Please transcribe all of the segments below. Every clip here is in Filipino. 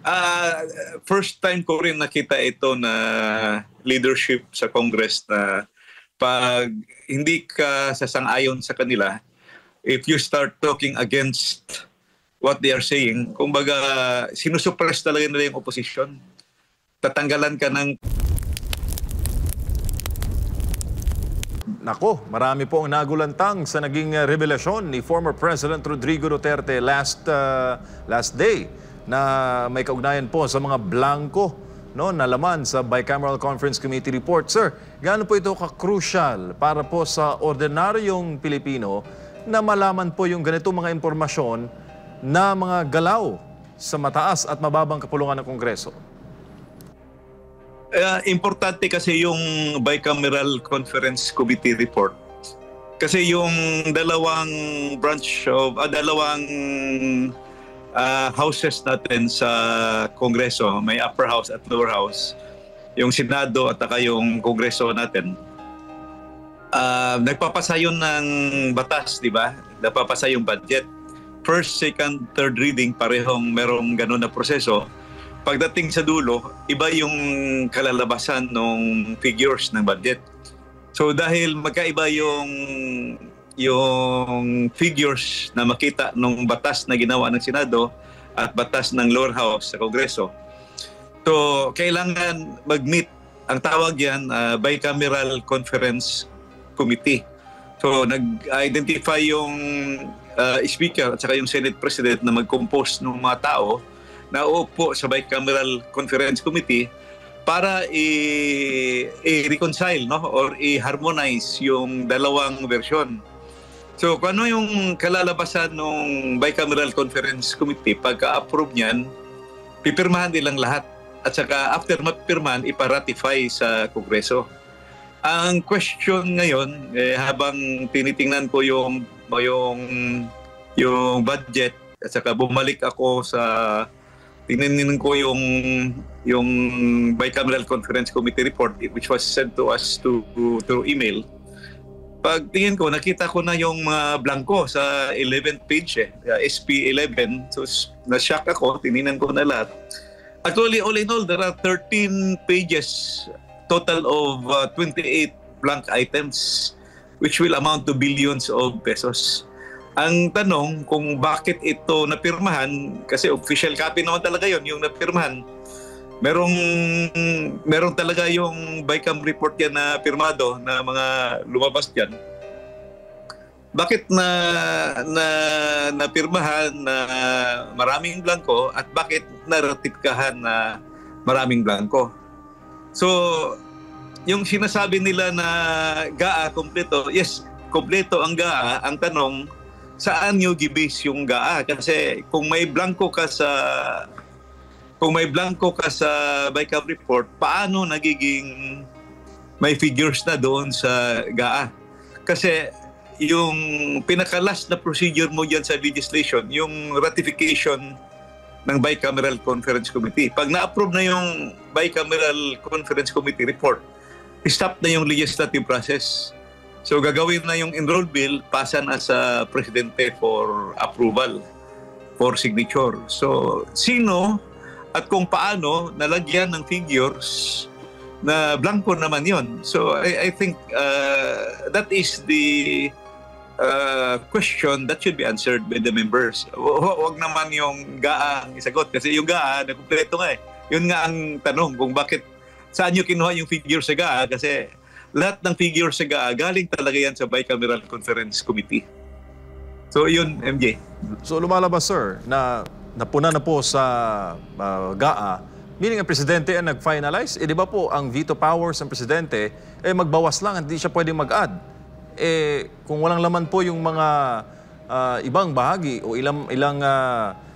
Ah, First time ko rin nakita ito na leadership sa Congress na pag hindi ka sasang-ayon sa kanila, if you start talking against what they are saying, kumbaga sinusuppress talaga nila yung opposition. Tatanggalan ka ng... Nako, marami po ang nagulantang sa naging revelasyon ni former President Rodrigo Duterte last day na may kaugnayan po sa mga blanco na laman sa Bicameral Conference Committee report. Sir, gaano po ito ka-crucial para po sa ordinaryong Pilipino na malaman po yung ganito mga impormasyon na mga galaw sa mataas at mababang kapulungan ng Kongreso? Importante kasi yung Bicameral Conference Committee report. Kasi yung dalawang houses natin sa Kongreso, may upper house at lower house, yung Senado at saka yung Kongreso natin, nagpapasa yun ng batas, di ba? Nagpapasa yung budget. First, second, third reading, parehong merong ganun na proseso. Pagdating sa dulo, iba yung kalalabasan ng figures ng budget. So dahil magkaiba yung figures na makita ng batas na ginawa ng Senado at batas ng lower house sa Kongreso, so kailangan mag-meet. Ang tawag yan, Bicameral Conference Committee. So nag-identify yung Speaker at saka yung Senate President na mag-compose ng mga tao na uupo sa Bicameral Conference Committee para i-reconcile or i-harmonize yung dalawang version. So kung ano yung kalalabasan ng Bicameral Conference Committee, pagka-approve niyan, pipirmahan nilang lahat. At saka after mapirmahan, iparatify sa Kongreso. Ang question ngayon, habang tinitingnan ko yung budget, at saka bumalik ako sa tingnan ko yung Bicameral Conference Committee report which was sent to us through email. Pag tingin ko, nakita ko na yung mga blanco sa 11th page, SP 11. So na-shock ako, tinignan ko na lahat. Actually, all in all, there are 13 pages, total of 28 blank items which will amount to billions of pesos. Ang tanong kung bakit ito napirmahan, kasi official copy naman talaga yon yung napirmahan. Merong talaga yung Bicam report yan na pirmado na mga lumabas dyan. Bakit napirmahan na maraming blanco at bakit naratipkahan na maraming blanco? So, yung sinasabi nila na GAA kompleto, yes, kompleto ang GAA. Ang tanong, saan nyo gibase yung GAA? Kasi kung may blanco ka sa Bicam report, paano nagiging may figures na doon sa GAA? Kasi yung pinaka-last na procedure mo dyan sa legislation, yung ratification ng Bicameral Conference Committee. Pag na-approve na yung Bicameral Conference Committee report, stop na yung legislative process. So gagawin na yung enrolled bill, pasa na sa Presidente for approval, for signature. So sino at kung paano nalagyan ng figures na blanco naman yon. So I think that is the question that should be answered by the members. Huwag naman yung GAA ang isagot kasi yung GAA na kumpleto nga eh. Yun nga ang tanong kung bakit saan nyo kinuha yung figure sa GAA kasi lahat ng figure sa GAA galing talaga yan sa Bicameral Conference Committee. So yun, MJ. So lumalabas, sir, na napuna na po sa GAA, meaning ang Presidente ang nag-finalize. Di ba po ang veto powers ng Presidente, magbawas lang, hindi siya pwedeng mag-add. Kung walang laman po yung mga ibang bahagi o ilang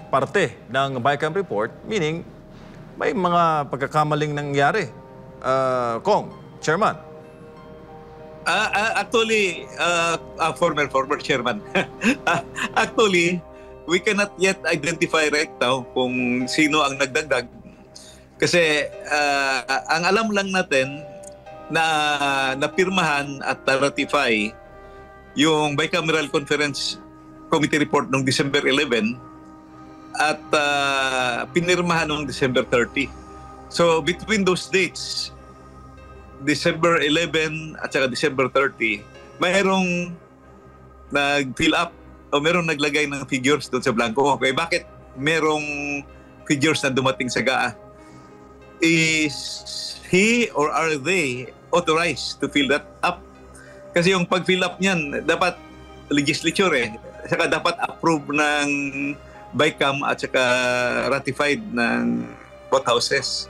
parte ng Bicam report, meaning may mga pagkakamaling nangyari. Kong, Chairman. Actually, former chairman. Actually, we cannot yet identify right now kung sino ang nagdagdag. Kasi ang alam lang natin na napirmahan at ratify yung Bicameral Conference Committee report noong December 11 at pinirmahan noong December 30. So between those dates, December 11 at saka December 30, mayroong nag-fill up o mayroong naglagay ng figures doon sa blanco. Okay, bakit merong figures na dumating sa GAA? Is he or are they authorized to fill that up? Kasi yung pag-fill up niyan, dapat legislature saka dapat approve ng BICAM at saka ratified ng both houses.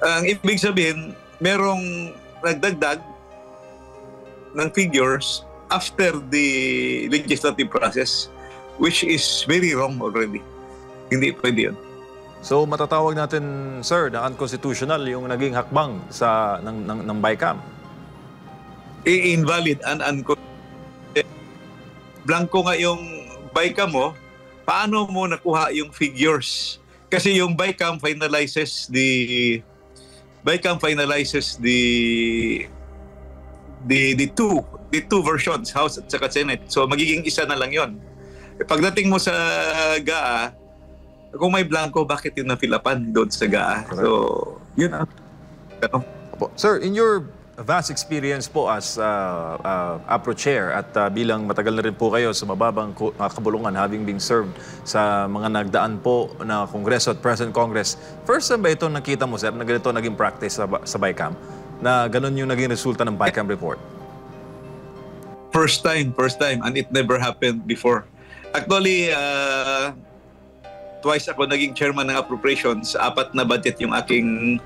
Ang ibig sabihin, merong nagdagdag ng figures after the legislative process, which is very wrong already. Hindi pwede yun. So matatawag natin, sir, na unconstitutional yung naging hakbang ng BICAM. Invalid and blanco nga yung BICAM mo, paano mo nakuha yung figures? Kasi yung BICAM finalizes the two versions, House at saka Senate. So magiging isa na lang yon. Pagdating mo sa GAA, kung may blanco, bakit yun na-fill-upan doon sa GAA? So, yun ang Sir, in your vast experience po as APRO Chair at bilang matagal na rin po kayo sa mababang kabulungan, having been served sa mga nagdaan po na Kongreso at Present Congress, first time ba ito nakita mo, sir, na ganito naging practice sa BICAM? Na ganun yung naging resulta ng BICAM report? First time, and it never happened before. Actually, twice ako naging chairman ng appropriations. 4 na budget yung aking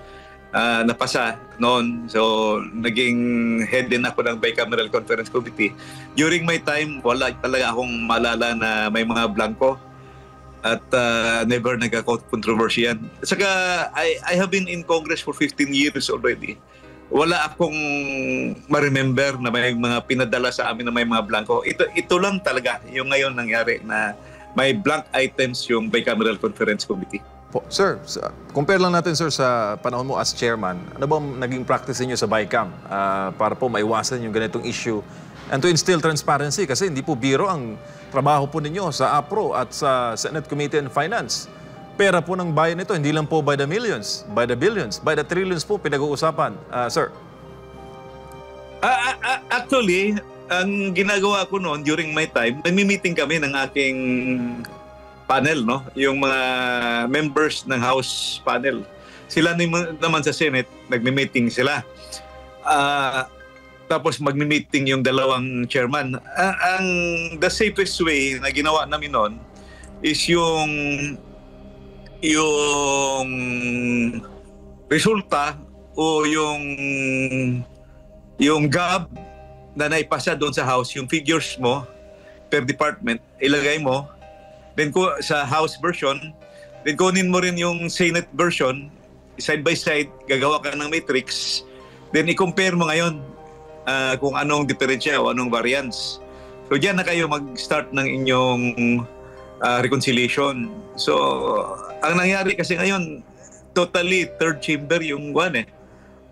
napasa noon. So, naging head din ako ng Bicameral Conference Committee. During my time, wala talaga akong maalala na may mga blanco at never nagka-controversy yan. Saka, I have been in Congress for 15 years already. Wala akong ma-remember na may mga pinadala sa amin na may mga blanco. Ito lang talaga yung ngayon nangyari na may blank items yung Bicameral Conference Committee. Sir, compare lang natin, sir, sa panahon mo as chairman. Ano bang naging practice niyo sa BICAM para po maiwasan yung ganitong issue and to instill transparency? Kasi hindi po biro ang trabaho po ninyo sa APRO at sa Senate Committee on Finance. Pera po ng bayan ito, hindi lang po by the millions, by the billions, by the trillions po pinag-uusapan. Sir? Actually, ang ginagawa ko noon during my time, nami-meeting kami ng aking panel, no? Yung mga members ng House panel. Sila naman sa Senate, nagmi-meeting sila. Tapos magmi-meeting yung dalawang chairman. The safest way na ginawa namin noon is yung resulta o yung GAB na naipasa doon sa House, yung figures mo per department, ilagay mo. Then sa House version, then kunin mo rin yung Senate version, side by side, gagawa ka ng matrix, then i-compare mo ngayon kung anong diferensya o anong variance. So diyan na kayo mag-start ng inyong reconciliation. So ang nangyari kasi ngayon, totally third chamber yung one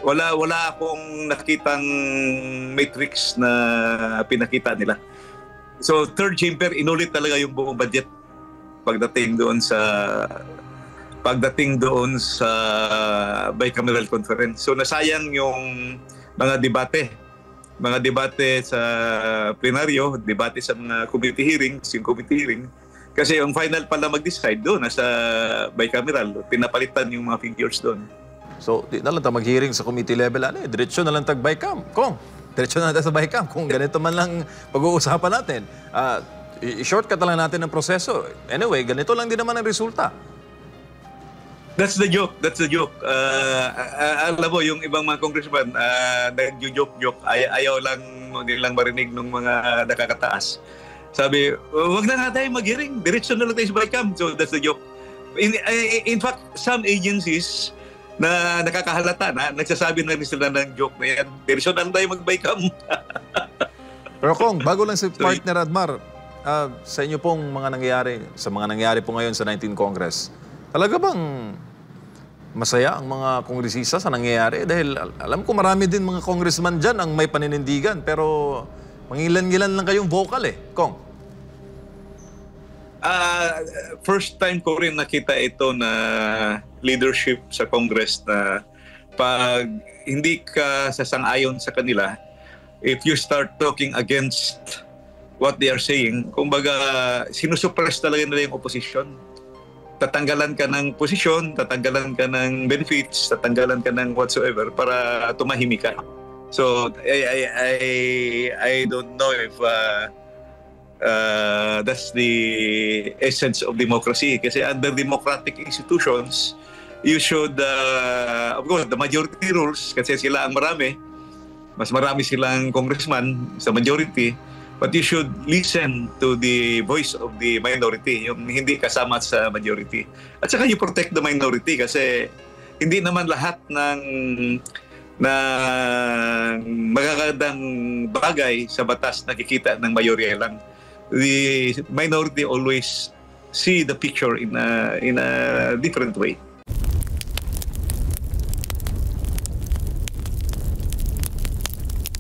Wala akong nakitang matrix na pinakita nila. So third chamber, inulit talaga yung buong budget pagdating doon sa bicameral conference. So nasayang yung mga debate sa plenaryo, debate sa mga committee hearings, yung committee hearing. Kasi yung final pala mag-decide doon nasa bicameral, pinapalitan yung mga figures doon. So, di na lang tayo mag-hearing sa committee level, diretsyo na lang tag-BICAM. Diretsyo na lang sa BICAM. Kung ganito man lang pag-uusapan natin. I-shortcut lang natin ang proseso. Anyway, ganito lang din naman ang resulta. That's the joke. Alam mo, yung ibang mga congressman, nag-joke. Ayaw lang nilang marinig ng mga nakakataas. Sabi, wag na nga tayo mag-hearing. Diretsyo na lang tayo sa BICAM. So, that's the joke. In fact, some agencies na nakakahalata na, nagsasabi na rin sila ng joke na yan. Diretsyo na lang tayo mag-BICAM. Pero Kong, bago lang si partner Admar, sa inyo pong mga nangyayari po ngayon sa 19th Congress, talaga bang masaya ang mga kongresista sa nangyayari? Dahil alam ko marami din mga congressman dyan ang may paninindigan, pero mangilan-ngilan lang kayong vocal Kong. First time ko rin nakita ito na leadership sa Congress na pag hindi ka sasang-ayon sa kanila, if you start talking against what they are saying, kumbaga sinusuppress talaga nila yung opposition. Tatanggalan ka ng posisyon, tatanggalan ka ng benefits, tatanggalan ka ng whatsoever para tumahimik ka. So I don't know if that's the essence of democracy. Kasi under democratic institutions, you should, of course, the majority rules, kasi sila ang marami, mas marami silang congressman sa majority, but you should listen to the voice of the minority, yung hindi kasama sa majority. At saka you protect the minority kasi hindi naman lahat ng magagandang bagay sa batas nakikita ng mayorya lang. The minority always see the picture in a different way.